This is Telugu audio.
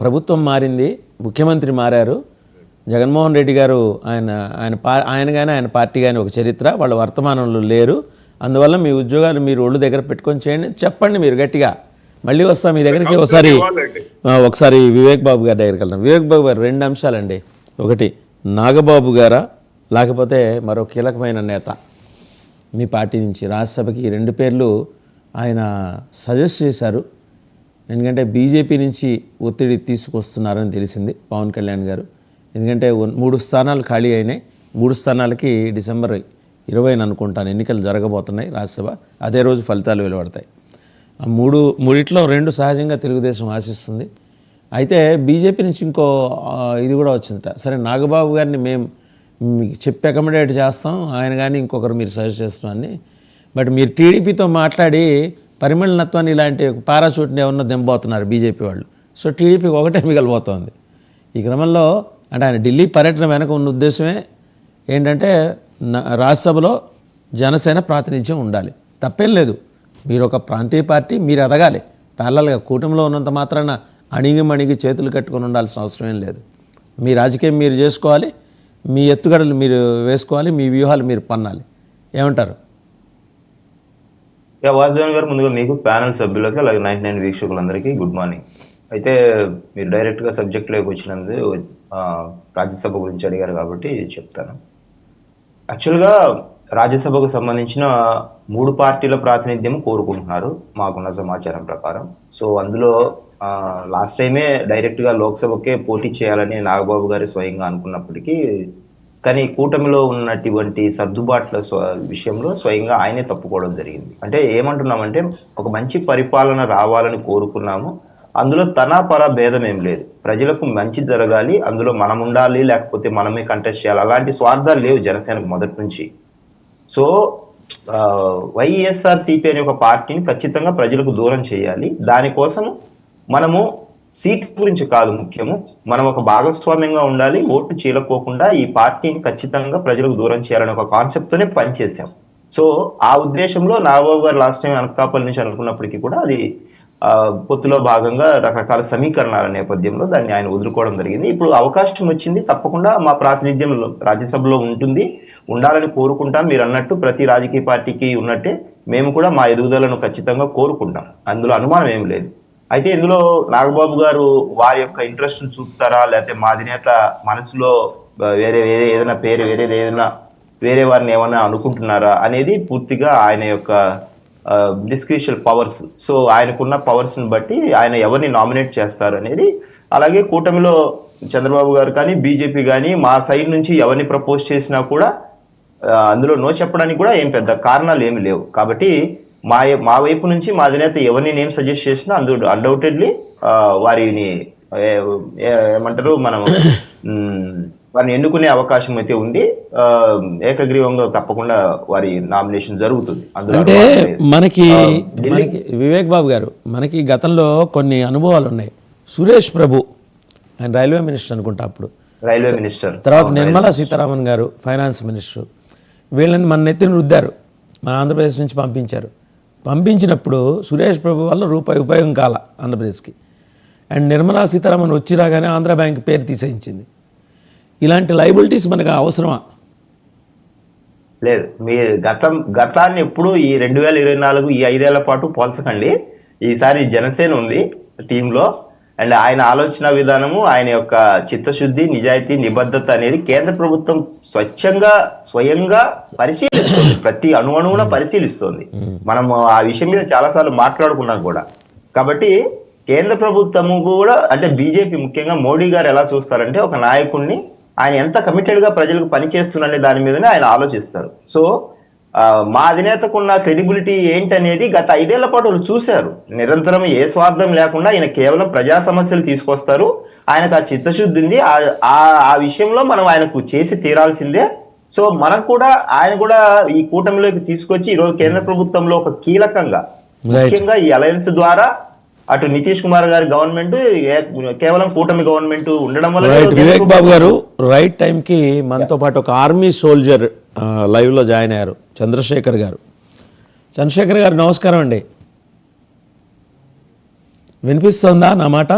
ప్రభుత్వం మారింది, ముఖ్యమంత్రి మారారు. జగన్మోహన్ రెడ్డి గారు ఆయన కానీ ఆయన పార్టీ కానీ ఒక చరిత్ర, వాళ్ళ వర్తమానంలో లేరు. అందువల్ల మీ ఉద్యోగాలు మీరు ఒళ్ళు దగ్గర పెట్టుకొని చేయండి చెప్పండి మీరు గట్టిగా. మళ్ళీ వస్తాం మీ దగ్గరికి. ఒకసారి వివేక్ బాబు గారి దగ్గరికి వెళ్దాం. వివేక్ బాబు గారు 2 అంశాలండి. ఒకటి, నాగబాబు గారా లేకపోతే మరో కీలకమైన నేత మీ పార్టీ నుంచి రాజ్యసభకి 2 పేర్లు ఆయన సజెస్ట్ చేశారు. ఎందుకంటే బీజేపీ నుంచి ఒత్తిడి తీసుకొస్తున్నారని తెలిసింది పవన్ కళ్యాణ్ గారు. ఎందుకంటే 3 స్థానాలు ఖాళీ అయినాయి. 3 స్థానాలకి డిసెంబర్ 20 అనుకుంటాను ఎన్నికలు జరగబోతున్నాయి రాజ్యసభ. అదే రోజు ఫలితాలు వెలువడతాయి. ఆ మూడిట్లో 2 సహజంగా తెలుగుదేశం ఆశిస్తుంది. అయితే బీజేపీ నుంచి ఇంకో ఇది కూడా వచ్చిందట. సరే, నాగబాబు గారిని మేము చెప్పి అకామిడేట్ చేస్తాం, ఆయన కానీ ఇంకొకరు మీరు సజెస్ట్ చేస్తున్నారని. బట్ మీరు టీడీపీతో మాట్లాడి పరిమళనత్వాన్ని ఇలాంటి పారాచూట్ని ఏమన్నా దింపబోతున్నారు బీజేపీ వాళ్ళు. సో టీడీపీకి ఒకటే మిగిలిపోతుంది. ఈ క్రమంలో అంటే ఆయన ఢిల్లీ పర్యటన వెనక ఉన్న ఉద్దేశమే ఏంటంటే రాజ్యసభలో జనసేన ప్రాతినిధ్యం ఉండాలి. తప్పేం లేదు, మీరు ఒక ప్రాంతీయ పార్టీ, మీరు ఎదగాలి. ప్యారలల్గా కూటమిలో ఉన్నంత మాత్రాన అణిగి చేతులు కట్టుకొని ఉండాల్సిన అవసరం ఏం లేదు. మీ రాజకీయం మీరు చేసుకోవాలి, మీ ఎత్తుగడలు మీరు వేసుకోవాలి, మీ వ్యూహాలు మీరు పన్నాలి. ఏమంటారు? వాసుదేవన్ గారు, ముందుగా మీకు, ప్యానల్ సభ్యులకి, అలాగే 99 వీక్షకులందరికీ గుడ్ మార్నింగ్. అయితే మీరు డైరెక్ట్గా సబ్జెక్ట్లోకి వచ్చినందుకు రాజ్యసభ గురించి అడిగారు కాబట్టి చెప్తాను. యాక్చువల్గా రాజ్యసభకు సంబంధించిన 3 పార్టీల ప్రాతినిధ్యం కోరుకుంటున్నారు మాకున్న సమాచారం ప్రకారం. సో అందులో లాస్ట్ టైమే డైరెక్ట్గా లోక్సభకే పోటీ చేయాలని నాగబాబు గారు స్వయంగా అనుకున్నప్పటికీ, కానీ కూటమిలో ఉన్నటువంటి సర్దుబాట్ల విషయంలో స్వయంగా ఆయనే తప్పుకోవడం జరిగింది. అంటే ఏమంటున్నామంటే, ఒక మంచి పరిపాలన రావాలని కోరుకున్నాము, అందులో తన భేదం ఏం లేదు, ప్రజలకు మంచి జరగాలి, అందులో మనం ఉండాలి, లేకపోతే మనమే కంటెస్ట్ చేయాలి, అలాంటి స్వార్థాలు లేవు జనసేనకు మొదటి నుంచి. సో వైఎస్ఆర్సీపీ అనే ఒక పార్టీని ఖచ్చితంగా ప్రజలకు దూరం చేయాలి. దానికోసం మనము సీట్ గురించి కాదు ముఖ్యము, మనం ఒక భాగస్వామ్యంగా ఉండాలి, ఓటు చీలకోకుండా ఈ పార్టీని ఖచ్చితంగా ప్రజలకు దూరం చేయాలనే ఒక కాన్సెప్ట్తోనే పనిచేసాం. సో ఆ ఉద్దేశంలో నాగబాబు గారు లాస్ట్ టైం అనకాపల్లి నుంచి అనుకున్నప్పటికీ కూడా అది పొత్తులో భాగంగా రకరకాల సమీకరణాల నేపథ్యంలో దాన్ని ఆయన వదులుకోవడం జరిగింది. ఇప్పుడు అవకాశం వచ్చింది, తప్పకుండా మా ప్రాతినిధ్యం రాజ్యసభలో ఉండాలని కోరుకుంటాం. మీరు అన్నట్టు ప్రతి రాజకీయ పార్టీకి ఉన్నట్టే మేము కూడా మా ఎదుగుదలను ఖచ్చితంగా కోరుకుంటాం, అందులో అనుమానం ఏం లేదు. అయితే ఇందులో నాగబాబు గారు వారి యొక్క ఇంట్రెస్ట్ చూపుతారా, లేకపోతే మా అధినేత మనసులో ఏదైనా పేరు వేరే వారిని ఏమైనా అనుకుంటున్నారా అనేది పూర్తిగా ఆయన యొక్క డిస్క్రిషియల్ పవర్స్. సో ఆయనకున్న పవర్స్ ని బట్టి ఆయన ఎవరిని నామినేట్ చేస్తారు అనేది, అలాగే కూటమిలో చంద్రబాబు గారు కానీ బీజేపీ కానీ మా సైడ్ నుంచి ఎవరిని ప్రపోజ్ చేసినా కూడా అందులో నో చెప్పడానికి కూడా ఏం పెద్ద కారణాలు ఏమి లేవు. కాబట్టి మా వైపు నుంచి మా అధినేత ఎవరిని నేమ్ సజెస్ట్ చేసినా అందులో అన్డౌటెడ్లీ వారిని ఏమంటారు మనం వారిని ఎన్నుకునే అవకాశం అయితే ఉంది. ఏకగ్రీవంగా తప్పకుండా వారి నామినేషన్ జరుగుతుంది. అంటే మనకి వివేక్ బాబు గారు, మనకి గతంలో కొన్ని అనుభవాలు ఉన్నాయి. సురేష్ ప్రభు ఆయన రైల్వే మినిస్టర్ అనుకుంటా, అప్పుడు రైల్వే మినిస్టర్, తర్వాత నిర్మలా సీతారామన్ గారు ఫైనాన్స్ మినిస్టర్, వీళ్ళని మన నెత్తిని రుద్దారు, మన ఆంధ్రప్రదేశ్ నుంచి పంపించినప్పుడు సురేష్ ప్రభు వల్ల రూపాయి ఉపయోగం కాల ఆంధ్రప్రదేశ్కి. అండ్ నిర్మలా సీతారామన్ వచ్చి రాగానే ఆంధ్ర బ్యాంక్ పేరు తీసేయించింది. ఇలాంటి లైబిలిటీస్ మనకు అవసరమా? లేదు, మీరు గతాన్ని ఎప్పుడు ఈ 2024 ఈ 5 ఏళ్ల పాటు పోల్చకండి. ఈసారి జనసేన ఉంది టీంలో, అండ్ ఆయన ఆలోచన విధానము, ఆయన యొక్క చిత్తశుద్ధి, నిజాయితీ, నిబద్ధత అనేది కేంద్ర ప్రభుత్వం స్వయంగా పరిశీలిస్తుంది, ప్రతి అణువున పరిశీలిస్తోంది. మనం ఆ విషయం మీద చాలాసార్లు మాట్లాడుకున్నాం కూడా. కాబట్టి కేంద్ర ప్రభుత్వము కూడా, అంటే బీజేపీ ముఖ్యంగా మోడీ గారు ఎలా చూస్తారంటే, ఒక నాయకుడిని ఆయన ఎంత కమిటెడ్ గా ప్రజలకు పనిచేస్తున్నారనే దాని మీదనే ఆయన ఆలోచిస్తారు. సో మా అధినేతకున్న క్రెడిబిలిటీ ఏంటనేది గత 5 ఏళ్ల పాటు వాళ్ళు చూశారు. నిరంతరం ఏ స్వార్థం లేకుండా ఆయన కేవలం ప్రజా సమస్యలు తీసుకొస్తారు, ఆయనకు ఆ చిత్తశుద్ధి ఉంది. ఆ విషయంలో మనం ఆయనకు చేసి తీరాల్సిందే. సో మనం కూడా ఆయన కూడా ఈ కూటమిలోకి తీసుకొచ్చి ఈరోజు కేంద్ర ప్రభుత్వంలో ఒక కీలకంగా, ముఖ్యంగా ఈ అలయన్స్ ద్వారా అటు నితీష్ కుమార్ గారి గవర్నమెంట్ కేవలం కూటమి గవర్నమెంట్ ఉండడం వల్ల వివేక్ బాబు గారు రైట్ టైంకి మనతో పాటు ఒక ఆర్మీ సోల్జర్ లైవ్లో జాయిన్ అయ్యారు, చంద్రశేఖర్ గారు. చంద్రశేఖర్ గారు నమస్కారం అండి, వినిపిస్తుందా నా మాట?